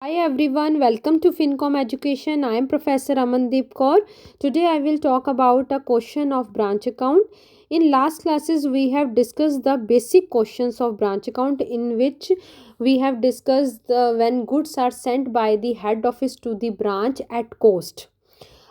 Hi everyone, welcome to Fincom Education. I am Professor Amandeep Kaur. Today I will talk about a question of branch account. In last classes we have discussed the basic questions of branch account, in which we have discussed when goods are sent by the head office to the branch at cost.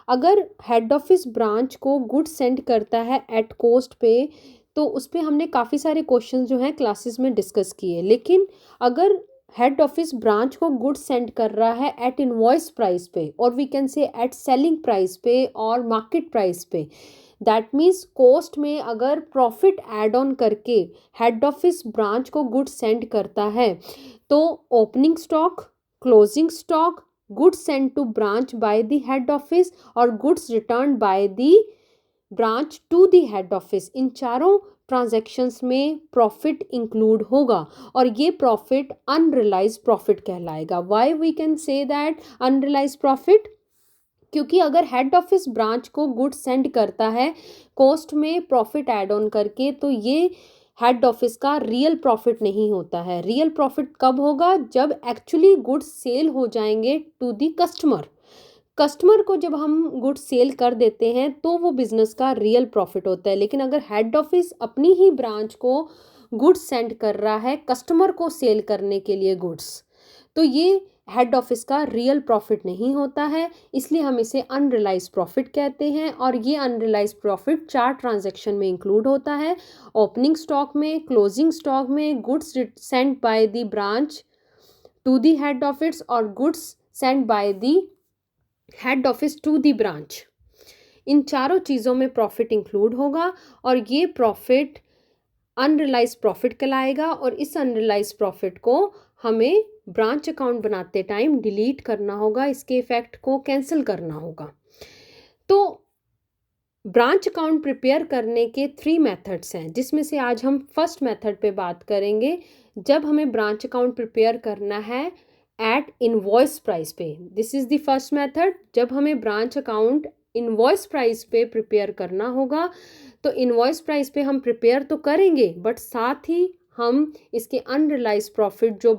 अगर head office branch को good send करता है eight coast पे, तो उस पर हमने काफ़ी सारे क्वेश्चन जो हैं क्लासेस में डिस्कस किए। लेकिन अगर हेड ऑफिस ब्रांच को गुड सेंड कर रहा है एट इनवॉइस प्राइस पे, और we can say at selling price पे और मार्केट प्राइस पे, दैट मीन्स कोस्ट में अगर प्रॉफिट ऐड ऑन करके हेड ऑफिस ब्रांच को गुड सेंड करता है, तो opening stock, closing stock, goods sent to branch by the head office और goods returned by the branch to the head office, इन चारों ट्रांजैक्शंस में प्रॉफिट इंक्लूड होगा और ये प्रॉफिट अनरियलाइज प्रॉफिट कहलाएगा। Why we can say that unrealise profit? क्योंकि अगर हेड ऑफिस ब्रांच को गुड्स सेंड करता है कॉस्ट में प्रॉफिट ऐड ऑन करके, तो ये हेड ऑफिस का रियल प्रॉफिट नहीं होता है। रियल प्रॉफिट कब होगा? जब एक्चुअली गुड्स सेल हो जाएंगे टू दी कस्टमर। कस्टमर को जब हम गुड्स सेल कर देते हैं तो वो बिजनेस का रियल प्रॉफिट होता है। लेकिन अगर हेड ऑफिस अपनी ही ब्रांच को गुड्स सेंड कर रहा है कस्टमर को सेल करने के लिए गुड्स, तो ये हेड ऑफिस का रियल प्रॉफिट नहीं होता है, इसलिए हम इसे अनरियलाइज प्रॉफिट कहते हैं। और ये अनरियलाइज प्रॉफिट चार ट्रांजैक्शन में इंक्लूड होता है: ओपनिंग स्टॉक में, क्लोजिंग स्टॉक में, goods sent by the branch to the head office और goods sent by the head office to the branch. इन चारों चीज़ों में प्रॉफिट इंक्लूड होगा और ये प्रॉफिट अनरियलाइज प्रॉफिट कहलाएगा। और इस अनरियलाइज प्रॉफिट को हमें ब्रांच अकाउंट बनाते टाइम डिलीट करना होगा, इसके इफेक्ट को कैंसिल करना होगा। तो ब्रांच अकाउंट प्रिपेयर करने के 3 मेथड्स हैं, जिसमें से आज हम फर्स्ट मेथड पे बात करेंगे। जब हमें ब्रांच अकाउंट प्रिपेयर करना है एट इनवॉइस प्राइस पे, this is the first method. जब हमें ब्रांच अकाउंट इनवॉइस प्राइस पे प्रिपेयर करना होगा, तो इनवॉइस प्राइस पे हम प्रिपेयर तो करेंगे, बट साथ ही हम इसके अनरियलाइज प्रॉफिट जो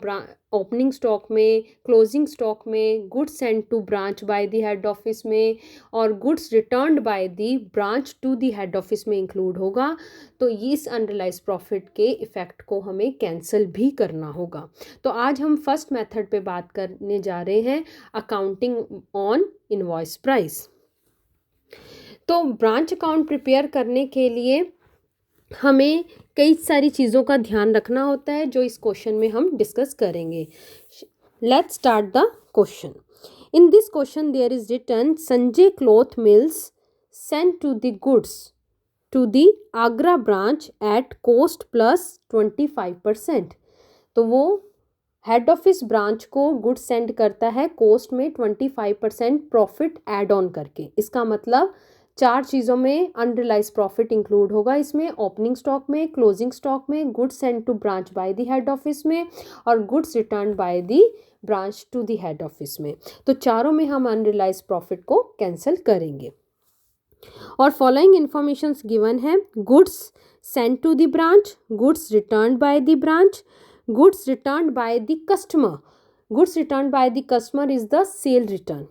ओपनिंग स्टॉक में, क्लोजिंग स्टॉक में, goods sent to branch by the head office में और goods returned by the branch to the head office में इंक्लूड होगा। तो इस अनरियलाइज प्रॉफिट के इफेक्ट को हमें कैंसिल भी करना होगा। तो आज हम फर्स्ट मेथड पे बात करने जा रहे हैं, अकाउंटिंग ऑन इनवॉइस प्राइस। तो ब्रांच अकाउंट प्रिपेयर करने के लिए हमें कई सारी चीज़ों का ध्यान रखना होता है, जो इस क्वेश्चन में हम डिस्कस करेंगे। Let's start the question. In this question there is written Sanjay cloth mills send to the goods to the Agra branch at cost plus 25%। तो वो हेड ऑफिस ब्रांच को गुड्स सेंड करता है कोस्ट में 25% प्रॉफिट ऐड ऑन करके। इसका मतलब चार चीज़ों में अनरियलाइज प्रॉफिट इंक्लूड होगा इसमें: ओपनिंग स्टॉक में, क्लोजिंग स्टॉक में, goods send to branch by the head office में और goods return by the branch to the head office में। तो चारों में हम अनरियलाइज प्रॉफिट को कैंसिल करेंगे। और फॉलोइंग इंफॉर्मेशन गिवन है: goods send to the branch, goods return by the branch, goods return by the customer. Goods return by the customer is the sale return.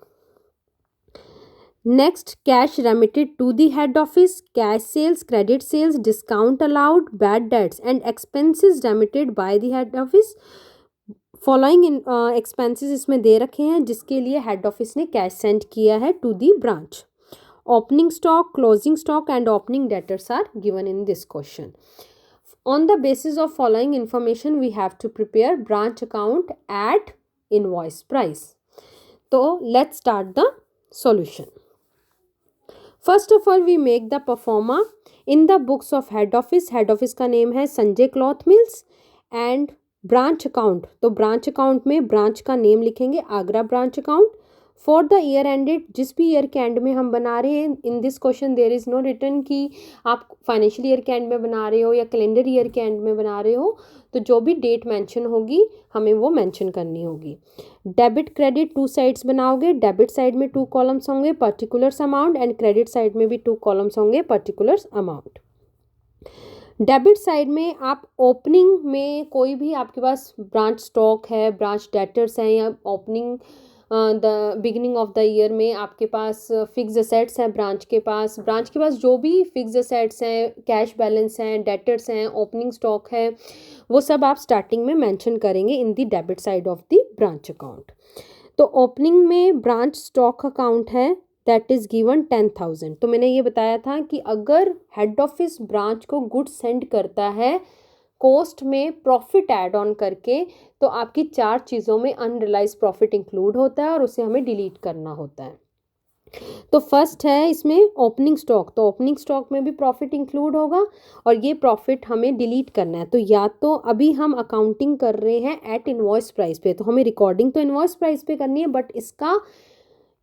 Next, cash remitted to the head office, cash sales, credit sales, discount allowed, bad debts and expenses remitted by the head office. Following expenses इसमें दे रखे हैं जिसके लिए head office ने cash send किया है to the branch. Opening stock, closing stock and opening debtors are given in this question. On the basis of following information, we have to prepare branch account at invoice price. So let's start the solution. First of all we make the proforma in the books of head office. Head office का name है Sanjay cloth mills and branch account, तो branch account में branch का name लिखेंगे Agra branch account. For the year ended, जिस भी year के and में हम बना रहे हैं, in this question there is no return कि आप फाइनेंशियल ईयर के एंड में बना रहे हो या कैलेंडर ईयर के एंड में बना रहे हो, तो जो भी डेट मेंशन होगी हमें वो मेंशन करनी होगी। डेबिट क्रेडिट 2 साइड्स बनाओगे। डेबिट साइड में 2 कॉलम्स होंगे, particulars amount, and credit side में भी 2 कॉलम्स होंगे, पर्टिकुलर्स अमाउंट। डेबिट साइड में आप ओपनिंग में कोई भी आपके पास ब्रांच स्टॉक है, ब्रांच डेटर्स हैं, या opening the beginning of the year में आपके पास फिक्स असेट्स हैं, ब्रांच के पास जो भी फिक्स असेट्स हैं, कैश बैलेंस हैं, डेटर्स हैं, ओपनिंग स्टॉक है, वो सब आप स्टार्टिंग में मेंशन करेंगे in the debit side of the branch account. तो ओपनिंग में ब्रांच स्टॉक अकाउंट है, दैट इज़ गिवन 10,000। तो मैंने ये बताया था कि अगर हेड ऑफिस ब्रांच को गुड्स सेंड करता है कॉस्ट में प्रॉफिट ऐड ऑन करके, तो आपकी 4 चीज़ों में अनरियलाइज प्रॉफिट इंक्लूड होता है और उसे हमें डिलीट करना होता है। तो फर्स्ट है इसमें ओपनिंग स्टॉक, तो ओपनिंग स्टॉक में भी प्रॉफिट इंक्लूड होगा और ये प्रॉफिट हमें डिलीट करना है। तो या तो अभी हम अकाउंटिंग कर रहे हैं एट इनवॉइस प्राइस पे, तो हमें रिकॉर्डिंग तो इनवॉइस प्राइस पे करनी है, बट इसका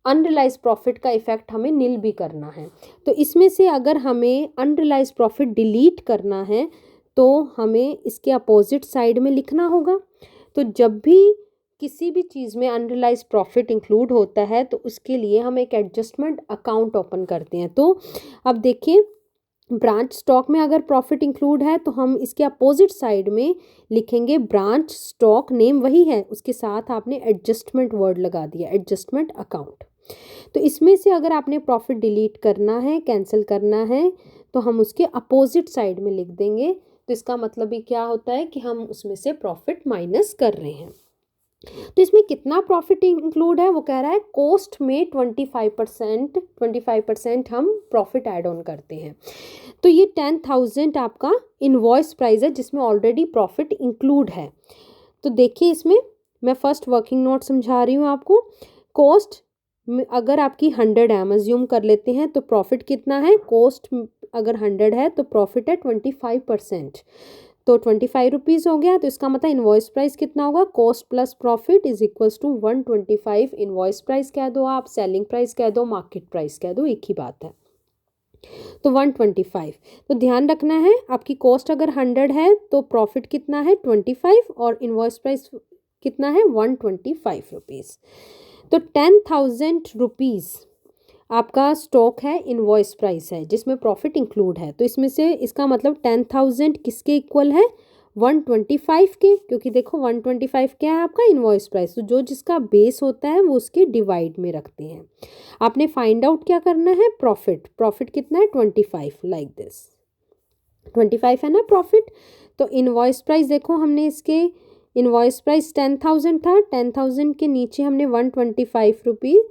अनरियलाइज प्रॉफिट का इफेक्ट हमें नील भी करना है। तो इसमें से अगर हमें अनरियलाइज प्रॉफिट डिलीट करना है तो हमें इसके अपोजिट साइड में लिखना होगा। तो जब भी किसी भी चीज़ में अनरियलाइज प्रॉफिट इंक्लूड होता है तो उसके लिए हम एक एडजस्टमेंट अकाउंट ओपन करते हैं। तो अब देखिए, ब्रांच स्टॉक में अगर प्रॉफिट इंक्लूड है तो हम इसके अपोजिट साइड में लिखेंगे ब्रांच स्टॉक, नेम वही है, उसके साथ आपने एडजस्टमेंट वर्ड लगा दिया, एडजस्टमेंट अकाउंट। तो इसमें से अगर आपने प्रॉफिट डिलीट करना है, कैंसिल करना है, तो हम उसके अपोजिट साइड में लिख देंगे। तो इसका मतलब ही क्या होता है कि हम उसमें से प्रॉफिट माइनस कर रहे हैं। तो इसमें कितना प्रॉफिट इंक्लूड है, वो कह रहा है कॉस्ट में 25% हम प्रॉफिट ऐड ऑन करते हैं। तो ये 10,000 आपका इनवॉइस प्राइस है जिसमें ऑलरेडी प्रॉफिट इंक्लूड है। तो देखिए, इसमें मैं फर्स्ट वर्किंग नोट समझा रही हूँ आपको। कॉस्ट अगर आपकी 100 है, हम अज्यूम कर लेते हैं, तो प्रॉफिट कितना है, कॉस्ट अगर 100 है तो प्रॉफिट है 25%, तो 25 रुपीज़ हो गया। तो इसका मतलब इनवॉइस प्राइस कितना होगा, cost plus profit is equals to 125। Invoice price कह दो, आप सेलिंग प्राइस कह दो, मार्केट प्राइस कह दो, एक ही बात है। तो 125। तो ध्यान रखना है, आपकी कॉस्ट अगर 100 है तो प्रॉफिट कितना है 25 और इनवॉइस प्राइस कितना है 125 रुपीज़। तो 10,000 रुपीज़ आपका स्टॉक है, इनवॉइस प्राइस है जिसमें प्रॉफिट इंक्लूड है। तो इसमें से इसका मतलब 10,000 किसके इक्वल है, 125 के, क्योंकि देखो 125 क्या है आपका इनवॉइस प्राइस, तो जो जिसका बेस होता है वो उसके डिवाइड में रखते हैं। आपने फाइंड आउट क्या करना है, प्रॉफिट, प्रॉफिट कितना है 25, लाइक दिस 25 है ना प्रॉफिट। तो इनवॉइस प्राइस देखो, हमने इसके इनवॉइस प्राइस 10,000 था, 10,000 के नीचे हमने 125 रुपीज़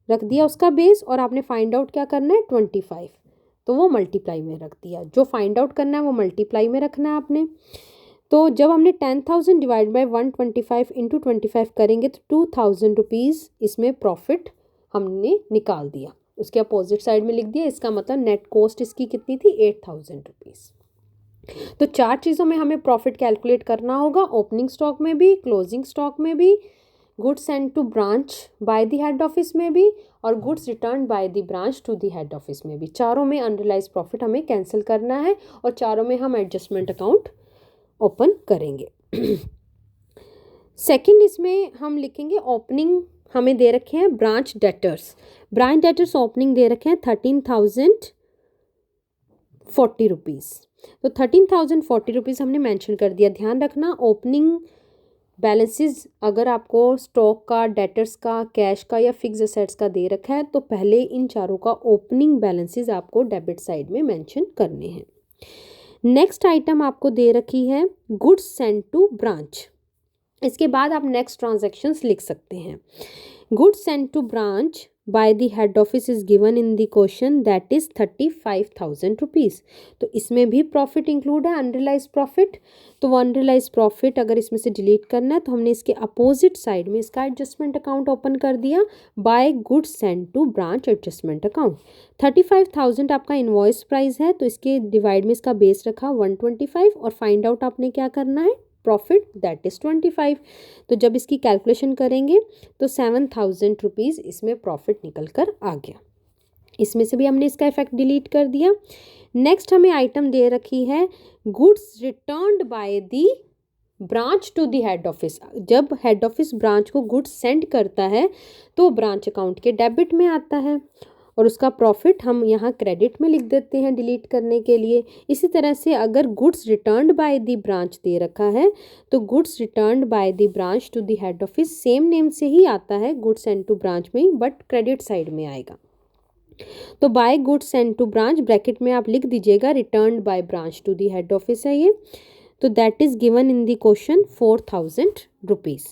रख दिया उसका बेस, और आपने फाइंड आउट क्या करना है 25, तो वो मल्टीप्लाई में रख दिया। जो फाइंड आउट करना है वो मल्टीप्लाई में रखना है आपने। तो जब हमने 10,000 डिवाइड बाई 125 इंटू 25 करेंगे तो 2,000 रुपीज़ इसमें प्रॉफिट हमने निकाल दिया, उसके अपोजिट साइड में लिख दिया। इसका मतलब नेट कॉस्ट इसकी कितनी थी, 8,000 रुपीज़। तो 4 चीज़ों में हमें प्रॉफिट कैलकुलेट करना होगा, ओपनिंग स्टॉक में भी, क्लोजिंग स्टॉक में भी, goods send to branch by the head office में भी, और goods return by the branch to the head office में भी। चारों में अनरियलाइज प्रॉफिट हमें कैंसिल करना है और चारों में हम एडजस्टमेंट अकाउंट ओपन करेंगे। सेकंड, इसमें हम लिखेंगे ओपनिंग, हमें दे रखे हैं branch debtors. Branch debtors opening दे रखे हैं 13,040 रुपीज़। तो 13,040 रुपीज़ हमने मेंशन कर दिया। ध्यान रखना, ओपनिंग बैलेंसेस अगर आपको स्टॉक का, डेटर्स का, कैश का या फिक्स असेट्स का दे रखा है तो पहले इन चारों का ओपनिंग बैलेंसेस आपको डेबिट साइड में मेंशन करने हैं। नेक्स्ट आइटम आपको दे रखी है गुड्स सेंड टू ब्रांच। इसके बाद आप नेक्स्ट ट्रांजैक्शंस लिख सकते हैं। Goods send to branch by the head office is given in the question, that is 35,000 rupees. तो इसमें भी प्रॉफिट इंक्लूड है, अनरियलाइज प्रॉफिट। तो वो अनरियलाइज प्रॉफिट अगर इसमें से डिलीट करना है तो हमने इसके अपोजिट साइड में इसका एडजस्टमेंट अकाउंट ओपन कर दिया, by goods send to branch adjustment account. 35,000 आपका इनवॉइस प्राइस है, तो इसके डिवाइड में इसका बेस रखा 125 और फाइंड आउट आपने क्या करना है, प्रॉफिट, दैट इज़ 25। तो जब इसकी कैलकुलेशन करेंगे तो 7,000 रुपीज़ इसमें प्रॉफिट निकल कर आ गया। इसमें से भी हमने इसका इफेक्ट डिलीट कर दिया। नेक्स्ट हमें आइटम दे रखी है goods returned by the branch to the head office. जब हेड ऑफिस ब्रांच को गुड्स सेंड करता है तो ब्रांच अकाउंट के डेबिट में आता है, और उसका प्रॉफिट हम यहाँ क्रेडिट में लिख देते हैं डिलीट करने के लिए। इसी तरह से अगर goods returned by the branch दे रखा है तो goods returned by the branch to the head office same name से ही आता है, गुड्स सेंड टू ब्रांच में, बट क्रेडिट साइड में आएगा। तो by goods send to branch bracket में आप लिख दीजिएगा returned by branch to the head office है ये। तो that is given in the question 4000 rupees.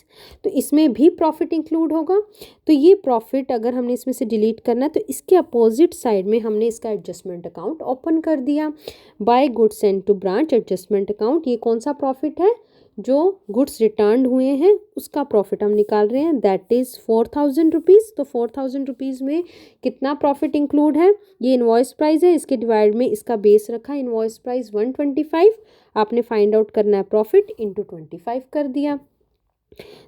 तो इसमें भी प्रॉफिट इंक्लूड होगा। तो ये प्रॉफिट अगर हमने इसमें से डिलीट करना है तो इसके अपोजिट साइड में हमने इसका एडजस्टमेंट अकाउंट ओपन कर दिया। By goods send to branch adjustment account, ये कौन सा प्रॉफिट है? जो गुड्स रिटर्न हुए हैं उसका प्रॉफिट हम निकाल रहे हैं, दैट इज़ 4000 रुपीज़। तो 4000 रुपीज़ में कितना प्रॉफिट इंक्लूड है? ये इनवॉइस प्राइस है, इसके डिवाइड में इसका बेस रखा, इनवॉइस प्राइस 125, आपने फाइंड आउट करना है प्रॉफिट इंटू 25 कर दिया।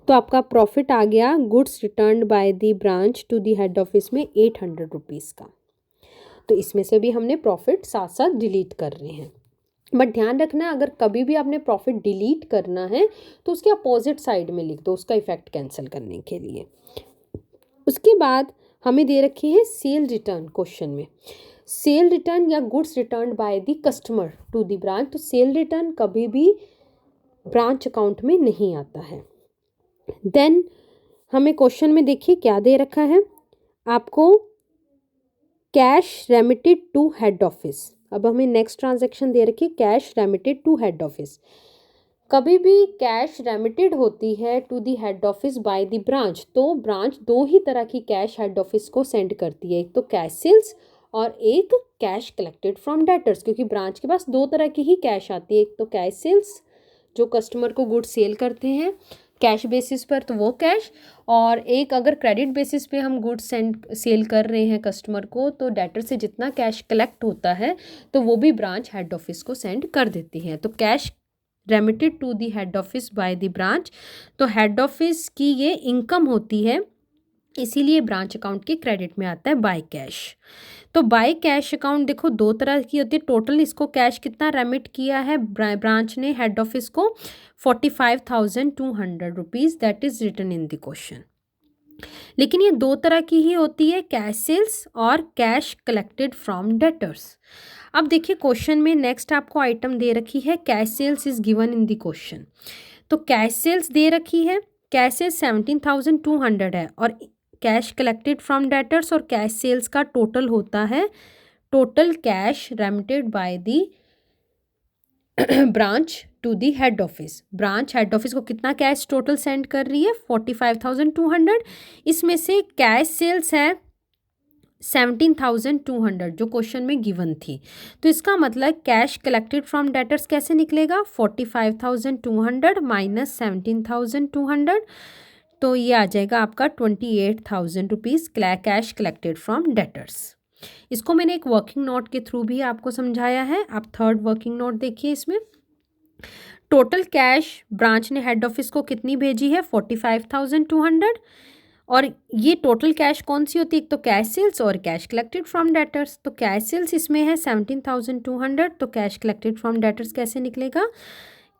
तो आपका प्रॉफिट आ गया goods return by the branch to the head office में 800 रुपीज़ का। तो इसमें से भी हमने प्रॉफिट साथ साथ डिलीट कर रहे हैं। बट ध्यान रखना, अगर कभी भी आपने प्रॉफिट डिलीट करना है तो उसके अपोजिट साइड में लिख दो, उसका इफेक्ट कैंसिल करने के लिए। उसके बाद हमें दे रखी है सेल रिटर्न क्वेश्चन में। सेल रिटर्न या goods return by the customer to the branch, तो सेल रिटर्न कभी भी ब्रांच अकाउंट में नहीं आता है। देन हमें क्वेश्चन में देखिए क्या दे रखा है आपको, cash remitted to head office. अब हमें नेक्स्ट ट्रांजैक्शन दे रखी है cash remitted to head office. कभी भी कैश रेमिटेड होती है to the head office by the branch, तो ब्रांच दो ही तरह की कैश हेड ऑफिस को सेंड करती है, एक तो कैश सेल्स और एक कैश कलेक्टेड फ्रॉम डेटर्स, क्योंकि ब्रांच के पास दो तरह की ही कैश आती है, एक तो कैश सेल्स जो कस्टमर को गुड सेल करते हैं कैश बेसिस पर, तो वो कैश, और एक अगर क्रेडिट बेसिस पे हम गुड्स सेल कर रहे हैं कस्टमर को, तो डेटर से जितना कैश कलेक्ट होता है तो वो भी ब्रांच हेड ऑफिस को सेंड कर देती है। तो cash remitted to the head office by the branch, तो हेड ऑफिस की ये इनकम होती है, इसीलिए ब्रांच अकाउंट के क्रेडिट में आता है बाय कैश। तो बाय कैश अकाउंट देखो दो तरह की होती है। टोटल इसको कैश कितना रेमिट किया है ब्रांच ने हेड ऑफिस को, 45,200 rupees, that is written in the question. लेकिन ये दो तरह की ही होती है, कैश सेल्स और कैश कलेक्टेड फ्रॉम डेटर्स। अब देखिए क्वेश्चन में नेक्स्ट आपको आइटम दे रखी है cash sales is given in the question. तो कैश सेल्स दे रखी है, कैश सेल्स 17,200 है और कैश कलेक्टेड फ्रॉम डेटर्स और कैश सेल्स का टोटल होता है total cash remitted by the branch to the head office. Branch head office को कितना कैश टोटल सेंड कर रही है 45,200, इसमें से कैश सेल्स है 17,200 जो क्वेश्चन में गिवन थी। तो इसका मतलब कैश कलेक्टेड फ्रॉम डेटर्स कैसे निकलेगा 45,200 माइनस 17,200, तो ये आ जाएगा आपका 28,000 rupees cash collected from debtors. इसको मैंने एक वर्किंग नोट के थ्रू भी आपको समझाया है, आप थर्ड वर्किंग नोट देखिए। इसमें टोटल कैश ब्रांच ने हेड ऑफिस को कितनी भेजी है 45,200, और ये टोटल कैश कौन सी होती है, एक तो कैश सेल्स और कैश कलेक्टेड फ्रॉम डेटर्स। तो कैश सेल्स इसमें है 17,200, तो कैश कलेक्टेड फ्रॉम डेटर्स कैसे निकलेगा,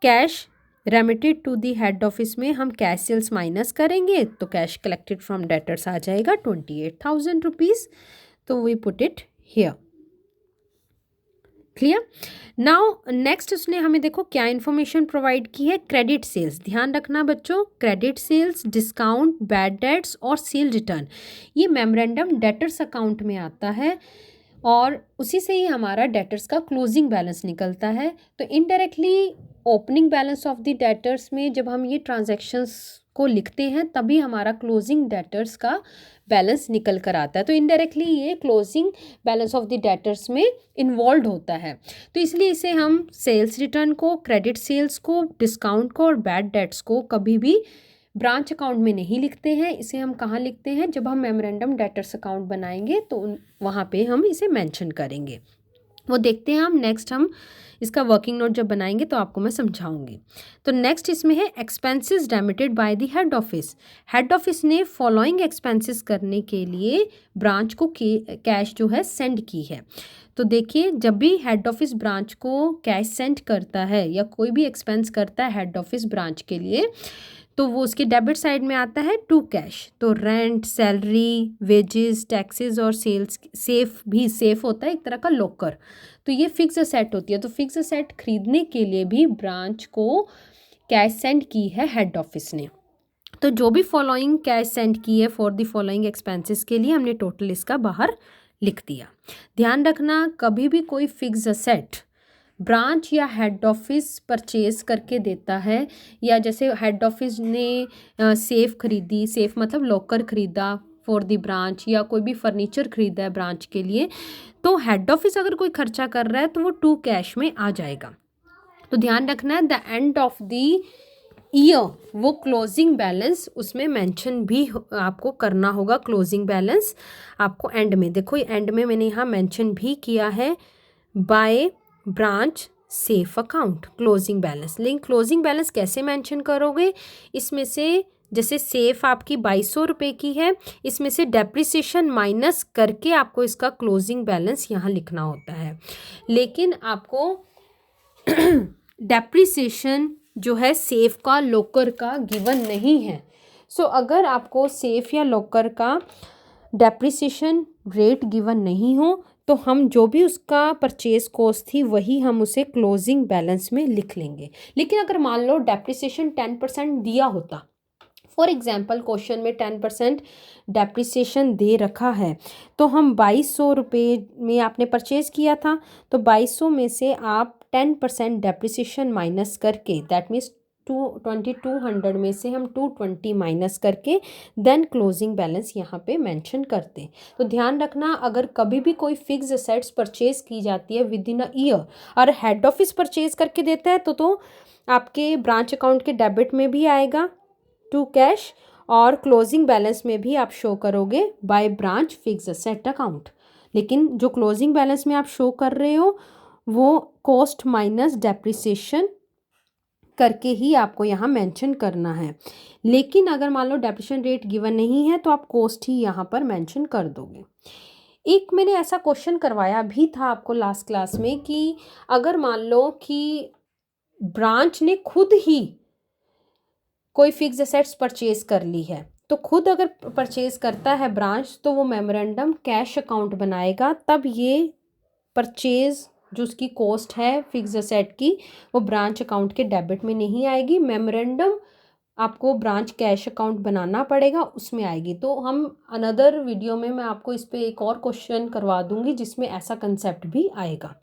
cash remitted to the head office में हम कैश सेल्स माइनस करेंगे तो कैश कलेक्टेड फ्रॉम डेटर्स आ जाएगा 28,000 रुपीज़। तो we put it here, clear. Now next उसने हमें देखो क्या इन्फॉर्मेशन प्रोवाइड की है, क्रेडिट सेल्स। ध्यान रखना बच्चों, credit sales, discount, bad debts और सेल रिटर्न ये मेमोरेंडम डेटर्स अकाउंट में आता है और उसी से ही हमारा डेटर्स का क्लोजिंग बैलेंस निकलता है। तो indirectly opening balance of the debtors में जब हम ये ट्रांजैक्शंस को लिखते हैं तभी हमारा क्लोजिंग डेटर्स का बैलेंस निकल कर आता है। तो इनडायरेक्टली ये closing balance of the debtors में इन्वॉल्व होता है। तो इसलिए इसे हम सेल्स रिटर्न को, क्रेडिट सेल्स को, डिस्काउंट को और बैड डेट्स को कभी भी ब्रांच अकाउंट में नहीं लिखते हैं। इसे हम कहाँ लिखते हैं, जब हम मेमोरेंडम डेटर्स अकाउंट बनाएंगे तो वहाँ पे हम इसे मेंशन करेंगे। वो देखते हैं हम नेक्स्ट, हम इसका वर्किंग नोट जब बनाएंगे तो आपको मैं समझाऊंगी। तो नेक्स्ट इसमें है expenses remitted by the head office. Head office ने फॉलोइंग एक्सपेंसेस करने के लिए ब्रांच को कैश जो है सेंड की है। तो देखिए जब भी हेड ऑफिस ब्रांच को कैश सेंड करता है या कोई भी एक्सपेंस करता है हेड ऑफिस ब्रांच के लिए, तो वो उसके डेबिट साइड में आता है टू कैश। तो रेंट, सैलरी, वेजेस, टैक्सेस और सेल्स, सेफ भी सेफ होता है एक तरह का लॉकर। तो ये फिक्स असेट होती है। तो फिक्स असेट खरीदने के लिए भी ब्रांच को कैश सेंड की है हेड ऑफिस ने। तो जो भी फॉलोइंग कैश सेंड की है फॉर द फॉलोइंग एक्सपेंसेस के लिए हमने टोटल इसका बाहर लिख दिया। ध्यान रखना, कभी भी कोई फिक्स असेट ब्रांच या हेड ऑफिस परचेज करके देता है, या जैसे हेड ऑफिस ने सेफ खरीदी, सेफ मतलब लॉकर खरीदा फॉर द ब्रांच, या कोई भी फर्नीचर खरीदा है ब्रांच के लिए, तो हेड ऑफिस अगर कोई खर्चा कर रहा है तो वो टू कैश में आ जाएगा। तो ध्यान रखना है, the end of the year वो क्लोजिंग बैलेंस उसमें मेंशन भी आपको करना होगा। क्लोजिंग बैलेंस आपको एंड में, देखो एंड में मैंने यहाँ मेंशन भी किया है by branch safe account closing balance. लेकिन क्लोजिंग बैलेंस कैसे मेंशन करोगे, इसमें से जैसे सेफ आपकी 2200 रुपये की है, इसमें से डेप्रिसिएशन माइनस करके आपको इसका क्लोजिंग बैलेंस यहाँ लिखना होता है। लेकिन आपको डेप्रिसिएशन जो है सेफ का, लॉकर का गिवन नहीं है। सो अगर आपको सेफ या लॉकर का डेप्रिसिएशन रेट गिवन नहीं हो तो हम जो भी उसका परचेज कॉस्ट थी वही हम उसे क्लोजिंग बैलेंस में लिख लेंगे। लेकिन अगर मान लो डेप्रिसिएशन 10% दिया होता, फॉर एग्जाम्पल क्वेश्चन में 10% डेप्रिसिएशन दे रखा है, तो हम 2200 रुपये में आपने परचेज किया था, तो 2200 में से आप 10% डेप्रिसिएशन माइनस करके, दैट मीन्स 2200 में से हम 220 माइनस करके देन क्लोजिंग बैलेंस यहाँ पे मेंशन करते। तो ध्यान रखना, अगर कभी भी कोई फिक्स असेट्स परचेज की जाती है विद इन अ ईयर और हेड ऑफिस परचेज करके देता है तो आपके ब्रांच अकाउंट के डेबिट में भी आएगा टू कैश, और क्लोजिंग बैलेंस में भी आप शो करोगे by branch fix asset account. लेकिन जो क्लोजिंग बैलेंस में आप शो कर रहे हो वो कॉस्ट माइनस डेप्रिसिएशन करके ही आपको यहाँ मेंशन करना है। लेकिन अगर मान लो डेप्रिसिएशन रेट गिवन नहीं है तो आप कॉस्ट ही यहाँ पर मेंशन कर दोगे। एक मैंने ऐसा क्वेश्चन करवाया भी था आपको लास्ट क्लास में कि अगर मान लो कि ब्रांच ने खुद ही कोई फिक्स असेट्स परचेज कर ली है, तो खुद अगर परचेज करता है ब्रांच तो वो मेमोरेंडम कैश अकाउंट बनाएगा, तब ये परचेज जो उसकी कॉस्ट है फिक्स असेट की वो ब्रांच अकाउंट के डेबिट में नहीं आएगी, मेमोरेंडम आपको ब्रांच कैश अकाउंट बनाना पड़ेगा, उसमें आएगी। तो हम अनदर वीडियो में मैं आपको इस पे एक और क्वेश्चन करवा दूंगी जिसमें ऐसा कंसेप्ट भी आएगा।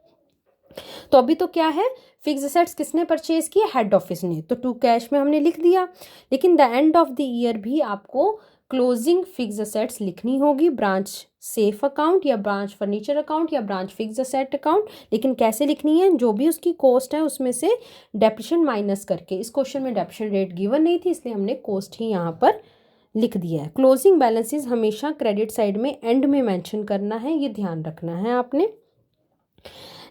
तो अभी तो क्या है, फिक्स असेट्स किसने परचेज किया, हेड ऑफिस ने, तो टू कैश में हमने लिख दिया। लेकिन the end of the year भी आपको क्लोजिंग फिक्स असेट्स लिखनी होगी, ब्रांच सेफ अकाउंट या ब्रांच फर्नीचर अकाउंट या ब्रांच फिक्स असेट अकाउंट। लेकिन कैसे लिखनी है, जो भी उसकी कॉस्ट है उसमें से डेप्रिसिएशन माइनस करके। इस क्वेश्चन में डेप्रिसिएशन रेट गिवन नहीं थी इसलिए हमने कॉस्ट ही यहाँ पर लिख दिया है। क्लोजिंग बैलेंसेस हमेशा क्रेडिट साइड में एंड में मेंशन करना है, ये ध्यान रखना है आपने।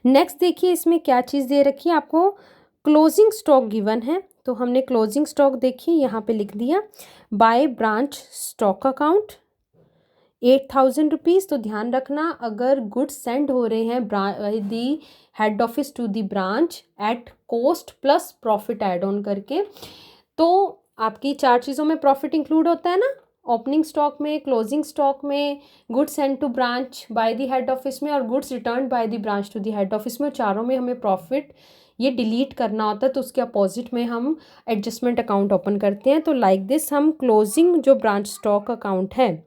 नेक्स्ट देखिए इसमें क्या चीज़ दे रखी है आपको, क्लोजिंग स्टॉक गिवन है, तो हमने क्लोजिंग स्टॉक देखिए यहाँ पे लिख दिया by branch stock account 8000 rupees. तो ध्यान रखना, अगर गुड्स सेंड हो रहे हैं the head office to the branch at cost plus profit add on करके, तो आपकी चार चीज़ों में प्रॉफिट इंक्लूड होता है ना, ओपनिंग स्टॉक में, क्लोजिंग स्टॉक में, goods send to branch by the head office में और goods return by the branch to the head office में, चारों में हमें प्रॉफिट ये डिलीट करना होता है। तो उसके अपोजिट में हम एडजस्टमेंट अकाउंट ओपन करते हैं। तो लाइक दिस हम क्लोजिंग जो ब्रांच स्टॉक अकाउंट है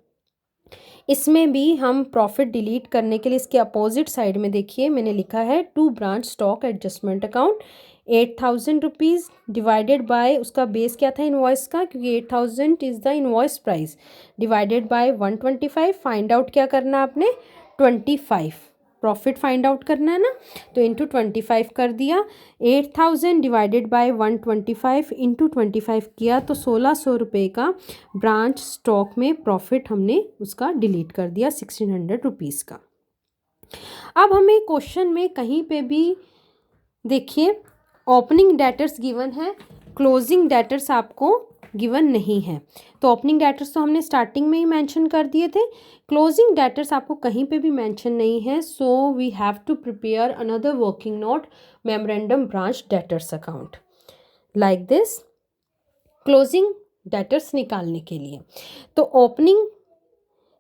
इसमें भी हम प्रॉफिट डिलीट करने के लिए इसके अपोजिट साइड में देखिए मैंने लिखा है to branch stock adjustment account 8000 rupees divided by, उसका बेस क्या था इनवॉइस का, क्योंकि 8000 is the invoice price, divided by 125। Find out क्या करना है आपने, 25 प्रॉफिट फाइंड आउट करना है ना, तो इंटू 25 कर दिया। 8000 डिवाइडेड बाय 125 इंटू 25 किया तो 1600 रुपये का ब्रांच स्टॉक में प्रॉफिट हमने उसका डिलीट कर दिया 1600 रुपीज़ का। अब हमें क्वेश्चन में कहीं पे भी देखिए ओपनिंग डेटर्स गिवन है, क्लोजिंग डेटर्स आपको गिवन नहीं है। तो ओपनिंग डेटर्स तो हमने स्टार्टिंग में ही मेंशन कर दिए थे, क्लोजिंग डेटर्स आपको कहीं पे भी मेंशन नहीं है। So we have to prepare another working note memorandum branch debtors account like this. Closing debtors निकालने के लिए। तो ओपनिंग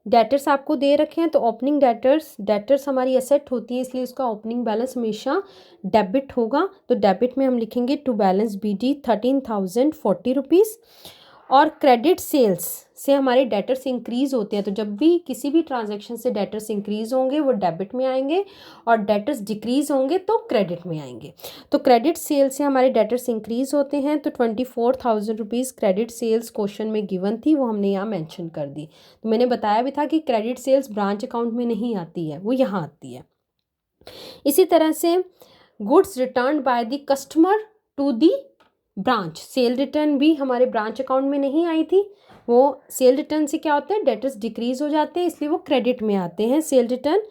डेटर्स आपको दे रखे हैं, तो ओपनिंग डेटर्स हमारी एसेट होती है, इसलिए उसका ओपनिंग बैलेंस हमेशा डेबिट होगा। तो डेबिट में हम लिखेंगे टू बैलेंस BD 13,040 रुपीज़। और क्रेडिट सेल्स से हमारे डेटर्स इंक्रीज़ होते हैं, तो जब भी किसी भी ट्रांजैक्शन से डेटर्स इंक्रीज़ होंगे वो डेबिट में आएंगे, और डेटर्स डिक्रीज़ होंगे तो क्रेडिट में आएंगे। तो क्रेडिट सेल्स से हमारे डेटर्स इंक्रीज़ होते हैं, तो 24,000 रुपीज़ क्रेडिट सेल्स क्वेश्चन में गिवन थी, वो हमने यहाँ मेंशन कर दी। तो मैंने बताया भी था कि क्रेडिट सेल्स ब्रांच अकाउंट में नहीं आती है, वो यहाँ आती है। इसी तरह से goods return by the customer to the branch, sale return भी हमारे ब्रांच अकाउंट में नहीं आई थी। वो सेल रिटर्न से क्या होता है, डेटर्स डिक्रीज हो जाते हैं, इसलिए वो क्रेडिट में आते हैं। Cell return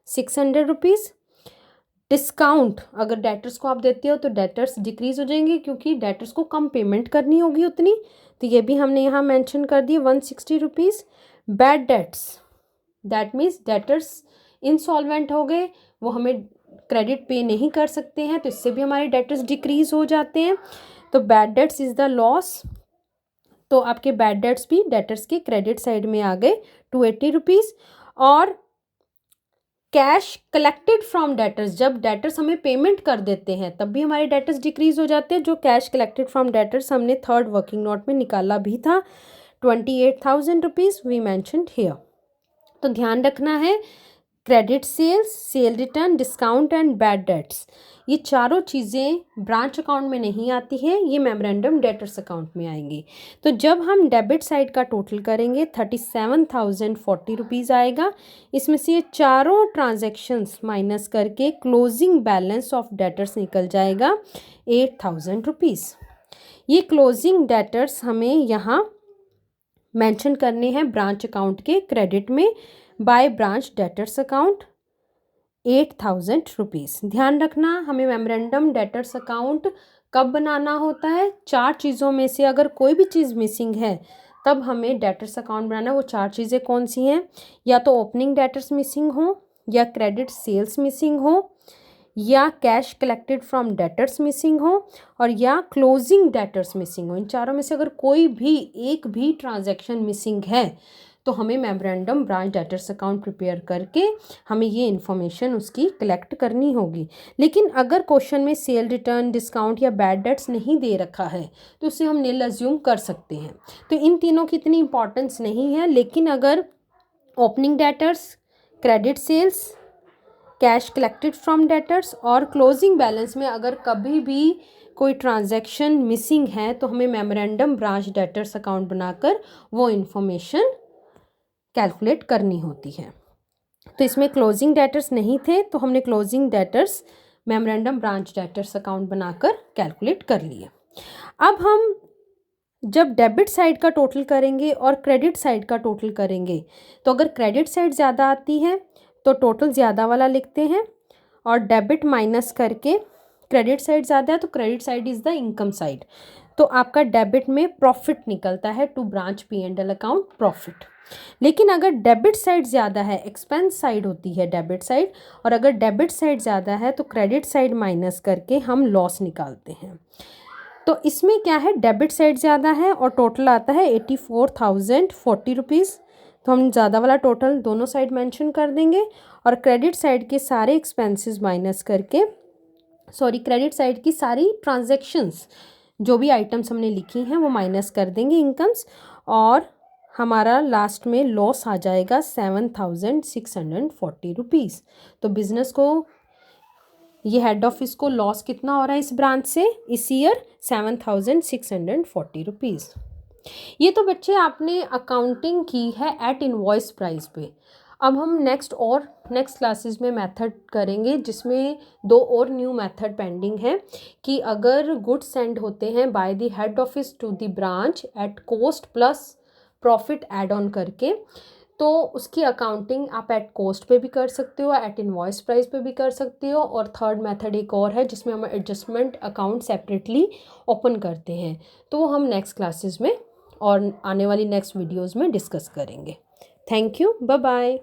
600 rupees. डिस्काउंट अगर डेटर्स को आप देते हो तो डेटर्स डिक्रीज हो जाएंगे, क्योंकि डेटर्स को कम पेमेंट करनी होगी उतनी, तो ये भी हमने यहाँ मेंशन कर दिए 160 rupees. Bad debts, that means debtors insolvent हो गए, वो हमें क्रेडिट पे नहीं कर सकते हैं, तो इससे भी हमारे डेटर्स डिक्रीज हो जाते हैं। तो bad debts is the loss, तो आपके बैड डेट्स भी डेटर्स के क्रेडिट साइड में आ गए 280 रुपीज़। और कैश कलेक्टेड फ्रॉम डेटर्स, जब डेटर्स हमें पेमेंट कर देते हैं तब भी हमारे डेटर्स डिक्रीज हो जाते हैं। जो कैश कलेक्टेड फ्रॉम डेटर्स हमने थर्ड वर्किंग नोट में निकाला भी था, 28,000 रुपीज़ वी मैंशनड हियर। तो ध्यान रखना है, credit sales, sale return, discount and bad debts, ये चारों चीज़ें ब्रांच अकाउंट में नहीं आती हैं, ये मेमोरेंडम डेटर्स अकाउंट में आएंगी। तो जब हम डेबिट साइड का टोटल करेंगे 37,040 रुपीज़ आएगा। इसमें से ये चारों ट्रांजैक्शंस माइनस करके क्लोजिंग बैलेंस ऑफ डेटर्स निकल जाएगा 8,000 रुपीज़। ये क्लोजिंग डेटर्स हमें यहाँ मेंशन करने हैं ब्रांच अकाउंट के क्रेडिट में, by branch debtors account 8,000 rupees. ध्यान रखना, हमें मेमोरेंडम डेटर्स अकाउंट कब बनाना होता है, चार चीज़ों में से अगर कोई भी चीज़ मिसिंग है तब हमें डेटर्स अकाउंट बनाना है। वो चार चीज़ें कौन सी हैं, या तो ओपनिंग डेटर्स मिसिंग हो, या क्रेडिट सेल्स मिसिंग हो, या cash collected from debtors missing हो, और या क्लोजिंग डेटर्स मिसिंग हो। इन चारों में से अगर कोई भी एक भी ट्रांजैक्शन मिसिंग है तो हमें memorandum branch debtors account prepare करके हमें ये इन्फॉर्मेशन उसकी कलेक्ट करनी होगी। लेकिन अगर क्वेश्चन में सेल रिटर्न, डिस्काउंट या बैड डेट्स नहीं दे रखा है तो उसे हम नील अज्यूम कर सकते हैं। तो इन तीनों की इतनी इंपॉर्टेंस नहीं है, लेकिन अगर opening debtors, credit sales, cash collected from debtors और क्लोजिंग बैलेंस में अगर कभी भी कोई ट्रांजैक्शन मिसिंग है तो हमें मेमोरेंडम ब्रांच डेटर्स अकाउंट बनाकर वो इन्फॉर्मेशन कैलकुलेट करनी होती है। तो इसमें क्लोजिंग डेटर्स नहीं थे तो हमने closing debtors memorandum branch debtors account बनाकर कैलकुलेट कर लिए। अब हम जब डेबिट साइड का टोटल करेंगे और क्रेडिट साइड का टोटल करेंगे, तो अगर क्रेडिट साइड ज़्यादा आती है तो टोटल ज़्यादा वाला लिखते हैं, और डेबिट माइनस करके क्रेडिट साइड ज़्यादा है तो credit side is the income side, तो आपका डेबिट में प्रॉफिट निकलता है to branch P&L account profit. लेकिन अगर डेबिट साइड ज़्यादा है, एक्सपेंस साइड होती है डेबिट साइड, और अगर डेबिट साइड ज़्यादा है तो क्रेडिट साइड माइनस करके हम लॉस निकालते हैं। तो इसमें क्या है, डेबिट साइड ज़्यादा है और टोटल आता है 84,040 रुपीज़, तो हम ज़्यादा वाला टोटल दोनों साइड मेंशन कर देंगे, और क्रेडिट साइड के सारे एक्सपेंसेस माइनस करके, क्रेडिट साइड की सारी ट्रांजैक्शंस जो भी आइटम्स हमने लिखी हैं वो माइनस कर देंगे इनकम्स, और हमारा लास्ट में लॉस आ जाएगा 7,640 रुपीज़। तो बिज़नेस को, ये हेड ऑफिस को लॉस कितना हो रहा है इस ब्रांच से इस ईयर, 7,640 रुपीज़। ये तो बच्चे आपने अकाउंटिंग की है एट इनवॉइस प्राइस पे। अब हम नेक्स्ट क्लासेस में मेथड करेंगे, जिसमें दो और न्यू मेथड पेंडिंग है कि अगर गुड्स सेंड होते हैं by the head office to the branch at cost plus profit add on करके, तो उसकी अकाउंटिंग आप एट कॉस्ट पे भी कर सकते हो, एट इनवॉइस प्राइस पे भी कर सकते हो, और थर्ड मेथड एक और है जिसमें हम एडजस्टमेंट अकाउंट सेपरेटली ओपन करते हैं। तो वो हम नेक्स्ट क्लासेस में और आने वाली नेक्स्ट वीडियोज़ में डिस्कस करेंगे। Thank you, bye bye.